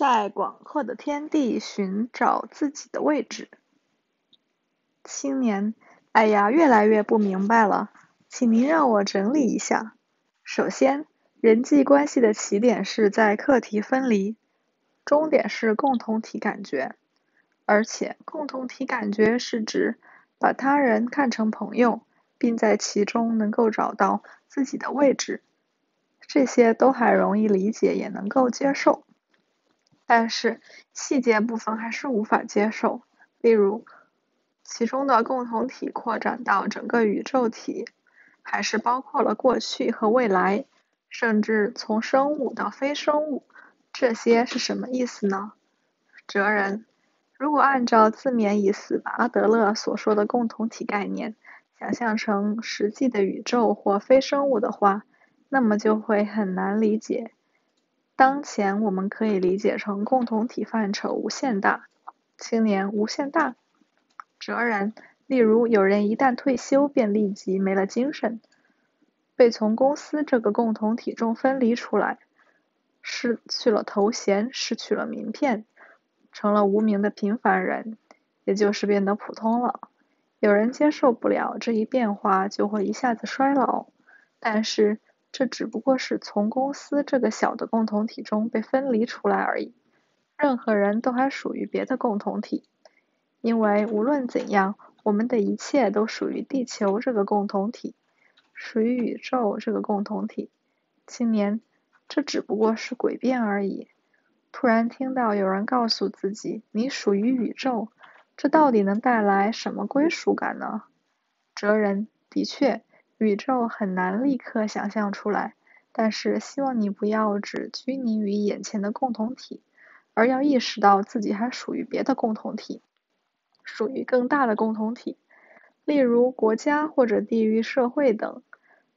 在广阔的天地寻找自己的位置。青年，哎呀，越来越不明白了，请您让我整理一下。首先，人际关系的起点是在课题分离，终点是共同体感觉，而且共同体感觉是指把他人看成朋友，并在其中能够找到自己的位置。这些都还容易理解，也能够接受。但是细节部分还是无法接受，例如其中的共同体扩展到整个宇宙体，还是包括了过去和未来，甚至从生物到非生物，这些是什么意思呢？哲人，如果按照字面意思把阿德勒所说的共同体概念想象成实际的宇宙或非生物的话，那么就会很难理解。当前我们可以理解成共同体范畴无限大，青年无限大。哲人，例如有人一旦退休便立即没了精神，被从公司这个共同体中分离出来，失去了头衔，失去了名片，成了无名的平凡人，也就是变得普通了。有人接受不了这一变化，就会一下子衰老，但是这只不过是从公司这个小的共同体中被分离出来而已。任何人都还属于别的共同体，因为无论怎样，我们的一切都属于地球这个共同体，属于宇宙这个共同体。青年，这只不过是诡辩而已。突然听到有人告诉自己，你属于宇宙，这到底能带来什么归属感呢？哲人，的确，宇宙很难立刻想象出来，但是希望你不要只拘泥于眼前的共同体，而要意识到自己还属于别的共同体，属于更大的共同体，例如国家或者地域社会等，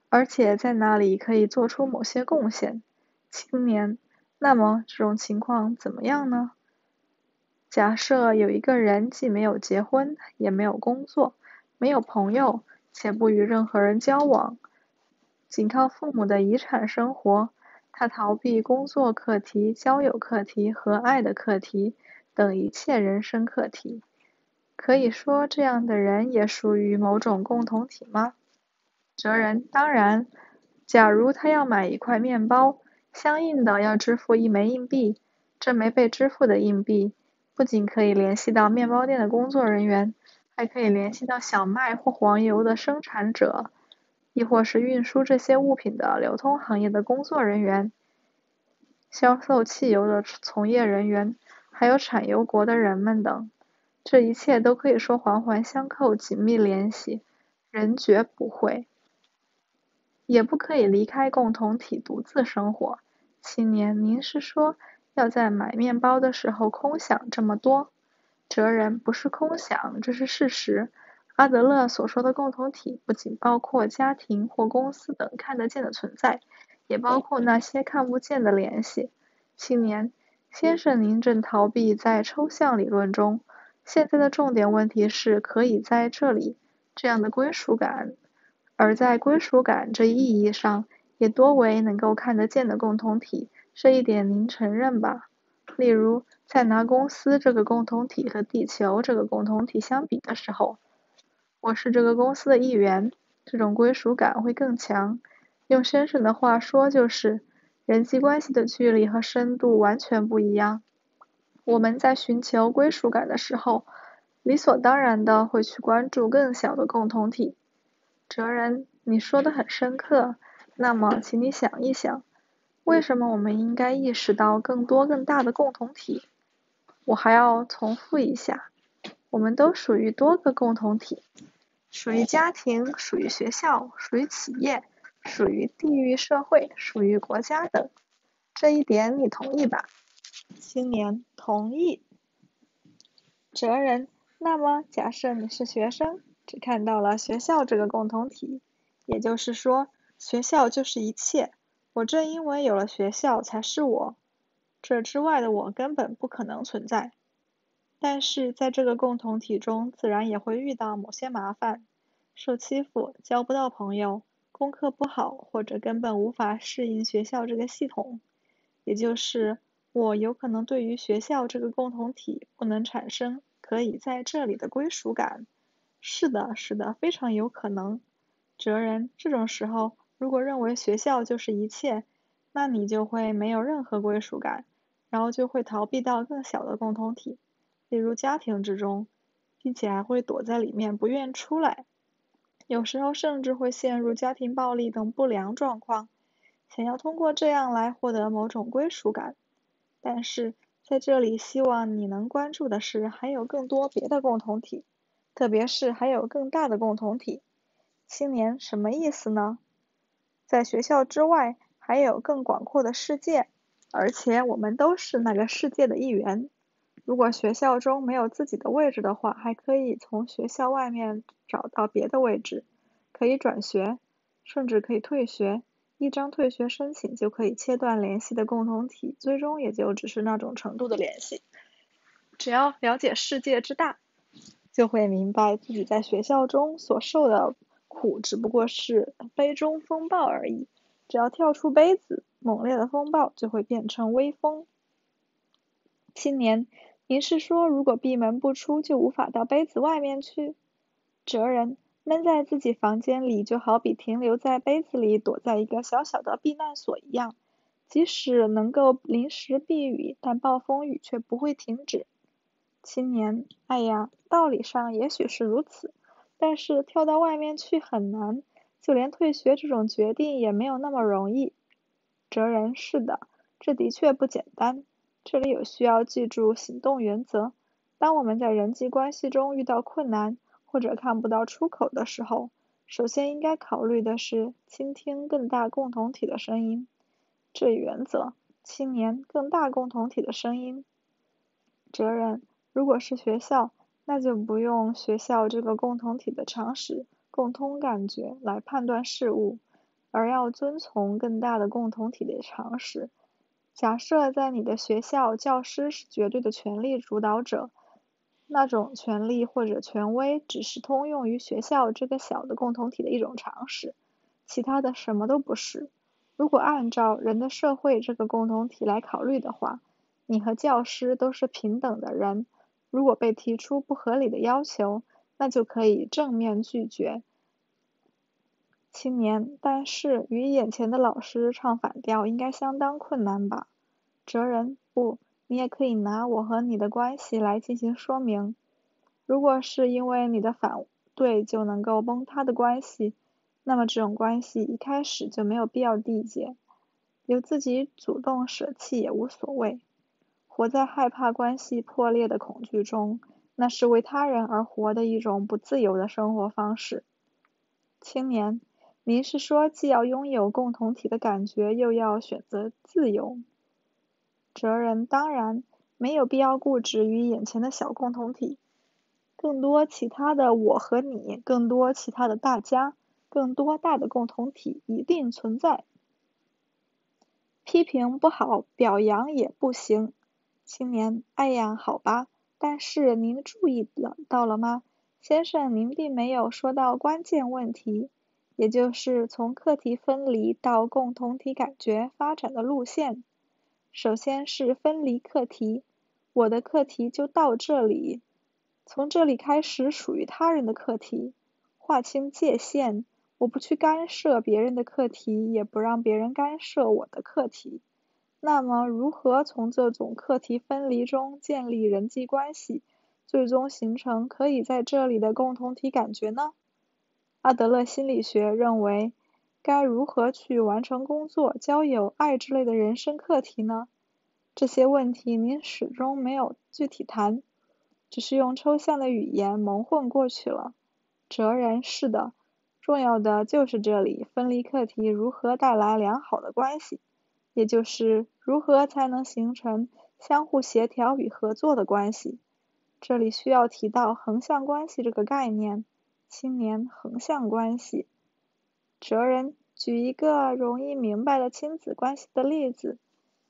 而且在那里可以做出某些贡献。青年，那么这种情况怎么样呢？假设有一个人既没有结婚，也没有工作，没有朋友，且不与任何人交往，仅靠父母的遗产生活，他逃避工作课题、交友课题和爱的课题等一切人生课题。可以说这样的人也属于某种共同体吗？哲人，当然，假如他要买一块面包，相应的要支付一枚硬币，这枚被支付的硬币不仅可以联系到面包店的工作人员，还可以联系到小麦或黄油的生产者，亦或是运输这些物品的流通行业的工作人员，销售汽油的从业人员，还有产油国的人们等。这一切都可以说环环相扣，紧密联系，人绝不会。也不可以离开共同体独自生活。青年，您是说要在买面包的时候空想这么多？哲人，不是空想，这是事实。阿德勒所说的共同体不仅包括家庭或公司等看得见的存在，也包括那些看不见的联系。青年，先生您正逃避在抽象理论中，现在的重点问题是可以在这里这样的归属感，而在归属感这一意义上，也多为能够看得见的共同体，这一点您承认吧？例如，在拿公司这个共同体和地球这个共同体相比的时候，我是这个公司的一员，这种归属感会更强。用先生的话说就是，人际关系的距离和深度完全不一样。我们在寻求归属感的时候，理所当然的会去关注更小的共同体。哲人，你说得很深刻，那么请你想一想，为什么我们应该意识到更多更大的共同体？我还要重复一下，我们都属于多个共同体，属于家庭，属于学校，属于企业，属于地域社会，属于国家等。这一点你同意吧？青年，同意。哲人，那么假设你是学生，只看到了学校这个共同体，也就是说，学校就是一切，我正因为有了学校才是我，这之外的我根本不可能存在。但是在这个共同体中，自然也会遇到某些麻烦，受欺负，交不到朋友，功课不好，或者根本无法适应学校这个系统。也就是我有可能对于学校这个共同体不能产生可以在这里的归属感。是的，是的，非常有可能。哲人，这种时候，如果认为学校就是一切，那你就会没有任何归属感，然后就会逃避到更小的共同体，例如家庭之中，并且还会躲在里面不愿出来。有时候甚至会陷入家庭暴力等不良状况，想要通过这样来获得某种归属感。但是，在这里希望你能关注的是，还有更多别的共同体，特别是还有更大的共同体。青年什么意思呢？在学校之外，还有更广阔的世界，而且我们都是那个世界的一员。如果学校中没有自己的位置的话，还可以从学校外面找到别的位置，可以转学，甚至可以退学。一张退学申请就可以切断联系的共同体，最终也就只是那种程度的联系。只要了解世界之大，就会明白自己在学校中所受的苦只不过是杯中风暴而已。只要跳出杯子，猛烈的风暴就会变成微风。青年，您是说如果闭门不出，就无法到杯子外面去？哲人，闷在自己房间里，就好比停留在杯子里，躲在一个小小的避难所一样。即使能够临时避雨，但暴风雨却不会停止。青年，哎呀，道理上也许是如此，但是跳到外面去很难，就连退学这种决定也没有那么容易。哲人，是的，这的确不简单。这里有需要记住行动原则。当我们在人际关系中遇到困难，或者看不到出口的时候，首先应该考虑的是倾听更大共同体的声音。这一原则，青年更大共同体的声音。哲人，如果是学校，那就不用学校这个共同体的常识、共通感觉来判断事物，而要遵从更大的共同体的常识。假设在你的学校，教师是绝对的权力主导者，那种权力或者权威只是通用于学校这个小的共同体的一种常识，其他的什么都不是。如果按照人的社会这个共同体来考虑的话，你和教师都是平等的人，如果被提出不合理的要求，那就可以正面拒绝。青年，但是与眼前的老师唱反调应该相当困难吧？哲人，不，你也可以拿我和你的关系来进行说明。如果是因为你的反对就能够崩塌的关系，那么这种关系一开始就没有必要缔结，由自己主动舍弃也无所谓。活在害怕关系破裂的恐惧中，那是为他人而活的一种不自由的生活方式。青年，您是说既要拥有共同体的感觉，又要选择自由？哲人，当然，没有必要固执于眼前的小共同体，更多其他的我和你，更多其他的大家，更多大的共同体一定存在。批评不好，表扬也不行。青年，哎呀，好吧，但是您注意到了吗？先生，您并没有说到关键问题，也就是从课题分离到共同体感觉发展的路线。首先是分离课题，我的课题就到这里，从这里开始属于他人的课题，划清界限，我不去干涉别人的课题，也不让别人干涉我的课题。那么，如何从这种课题分离中建立人际关系，最终形成可以在这里的共同体感觉呢？阿德勒心理学认为，该如何去完成工作、交友、爱之类的人生课题呢？这些问题您始终没有具体谈，只是用抽象的语言蒙混过去了。哲人，是的，重要的就是这里，分离课题如何带来良好的关系。也就是如何才能形成相互协调与合作的关系。这里需要提到横向关系这个概念。青年，横向关系。哲人，举一个容易明白的亲子关系的例子。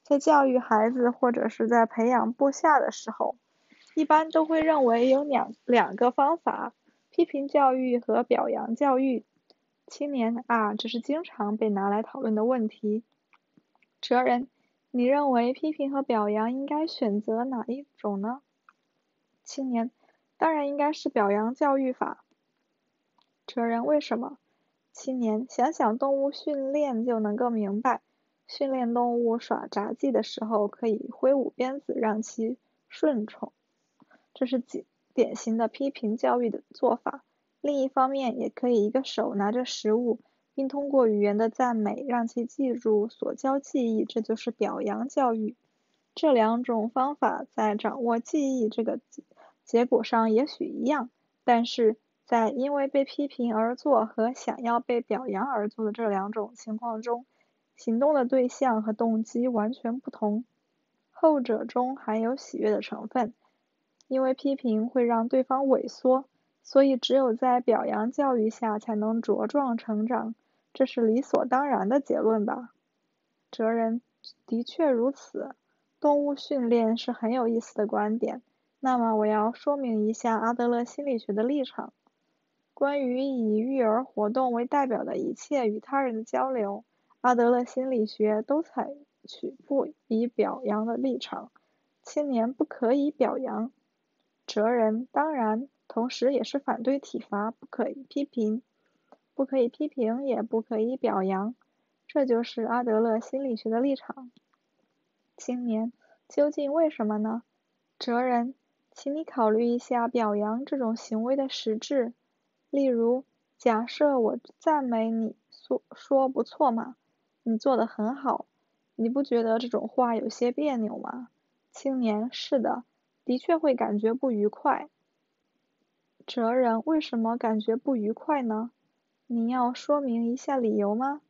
在教育孩子或者是在培养部下的时候，一般都会认为有两个方法，批评教育和表扬教育。青年啊，这是经常被拿来讨论的问题。哲人，你认为批评和表扬应该选择哪一种呢？青年，当然应该是表扬教育法。哲人，为什么？青年，想想动物训练就能够明白，训练动物耍杂技的时候，可以挥舞鞭子让其顺从，这是典型的批评教育的做法。另一方面，也可以一个手拿着食物，并通过语言的赞美让其记住所教记忆，这就是表扬教育。这两种方法在掌握记忆这个结果上也许一样，但是在因为被批评而做和想要被表扬而做的这两种情况中，行动的对象和动机完全不同。后者中含有喜悦的成分，因为批评会让对方萎缩，所以只有在表扬教育下才能茁壮成长，这是理所当然的结论吧？哲人，的确如此。动物训练是很有意思的观点。那么我要说明一下阿德勒心理学的立场。关于以育儿活动为代表的一切与他人的交流，阿德勒心理学都采取不以表扬的立场。青年不可以表扬。哲人，当然，同时也是反对体罚，不可以批评，也不可以表扬。这就是阿德勒心理学的立场。青年，究竟为什么呢？哲人，请你考虑一下表扬这种行为的实质。例如，假设我赞美你说不错嘛，你做得很好，你不觉得这种话有些别扭吗？青年，是的，的确会感觉不愉快。哲人，为什么感觉不愉快呢？你要说明一下理由吗？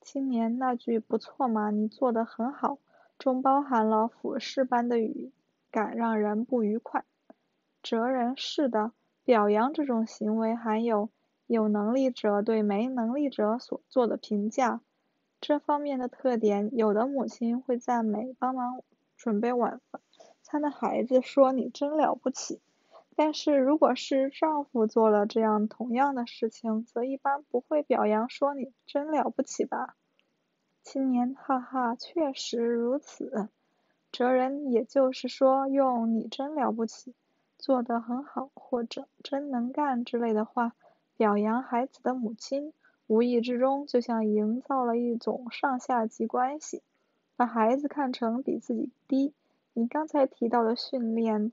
青年，那句不错嘛，你做得很好，中包含了俯视般的语感，让人不愉快。哲人，是的，表扬这种行为含有能力者对没能力者所做的评价。这方面的特点，有的母亲会赞美帮忙准备晚餐的孩子，说你真了不起。但是如果是丈夫做了这样同样的事情，则一般不会表扬说你真了不起吧。青年，哈哈，确实如此。哲人，也就是说，用你真了不起，做得很好，或者真能干之类的话，表扬孩子的母亲，无意之中就像营造了一种上下级关系，把孩子看成比自己低。你刚才提到的训练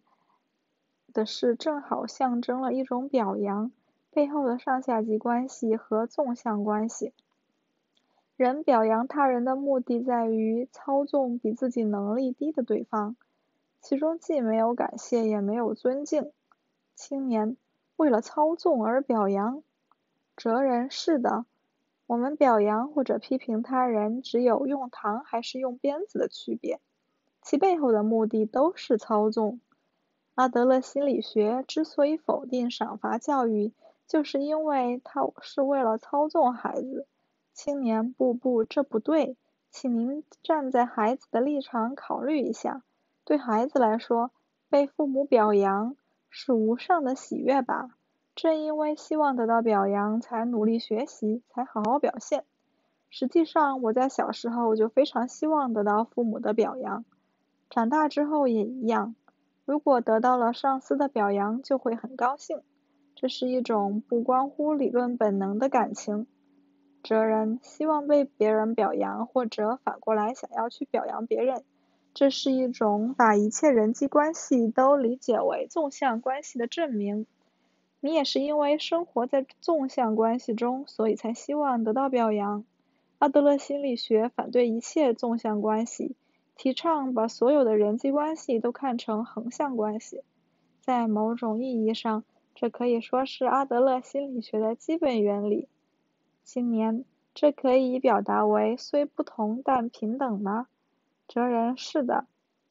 的事正好象征了一种表扬背后的上下级关系和纵向关系。人表扬他人的目的在于操纵比自己能力低的对方，其中既没有感谢也没有尊敬。青年，为了操纵而表扬。哲人，是的，我们表扬或者批评他人只有用糖还是用鞭子的区别，其背后的目的都是操纵。阿德勒心理学之所以否定赏罚教育，就是因为它是为了操纵孩子。青年，不，这不对，请您站在孩子的立场考虑一下。对孩子来说，被父母表扬是无上的喜悦吧？正因为希望得到表扬，才努力学习，才好好表现。实际上，我在小时候就非常希望得到父母的表扬，长大之后也一样。如果得到了上司的表扬，就会很高兴。这是一种不关乎理论本能的感情。哲人，希望被别人表扬，或者反过来想要去表扬别人，这是一种把一切人际关系都理解为纵向关系的证明。你也是因为生活在纵向关系中，所以才希望得到表扬。阿德勒心理学反对一切纵向关系，提倡把所有的人际关系都看成横向关系。在某种意义上，这可以说是阿德勒心理学的基本原理。青年，这可以表达为虽不同但平等吗？哲人，是的，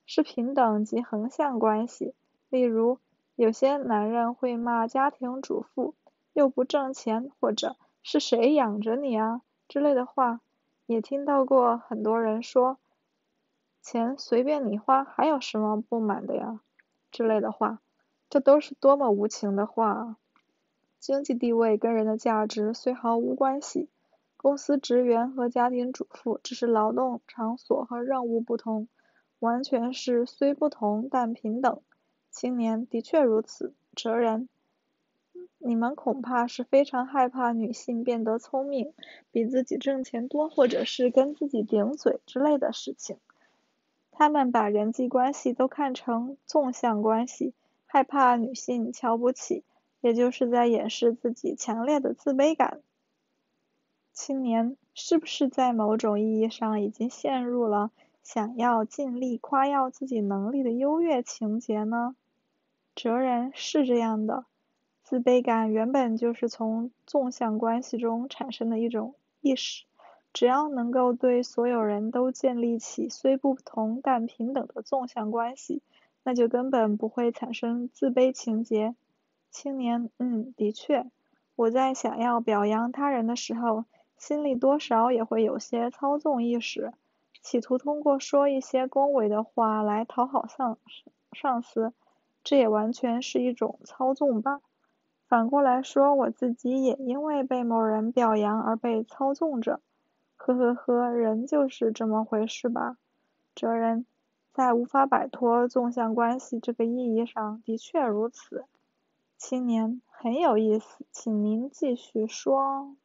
是平等及横向关系。例如，有些男人会骂家庭主妇又不挣钱，或者是谁养着你啊之类的话，也听到过很多人说钱随便你花，还有什么不满的呀之类的话，这都是多么无情的话啊。经济地位跟人的价值虽毫无关系，公司职员和家庭主妇只是劳动场所和任务不同，完全是虽不同但平等。青年：的确如此。哲人：你们恐怕是非常害怕女性变得聪明，比自己挣钱多，或者是跟自己顶嘴之类的事情。他们把人际关系都看成纵向关系，害怕女性瞧不起，也就是在掩饰自己强烈的自卑感。青年：是不是在某种意义上已经陷入了想要尽力夸耀自己能力的优越情节呢？哲人：是这样的。自卑感原本就是从纵向关系中产生的一种意识，只要能够对所有人都建立起虽不同但平等的纵向关系，那就根本不会产生自卑情节。青年：的确，我在想要表扬他人的时候，心里多少也会有些操纵意识，企图通过说一些恭维的话来讨好上司，这也完全是一种操纵吧。反过来说，我自己也因为被某人表扬而被操纵着。呵呵呵，人就是这么回事吧。哲人：在无法摆脱纵向关系这个意义上，的确如此。青年：很有意思，请您继续说。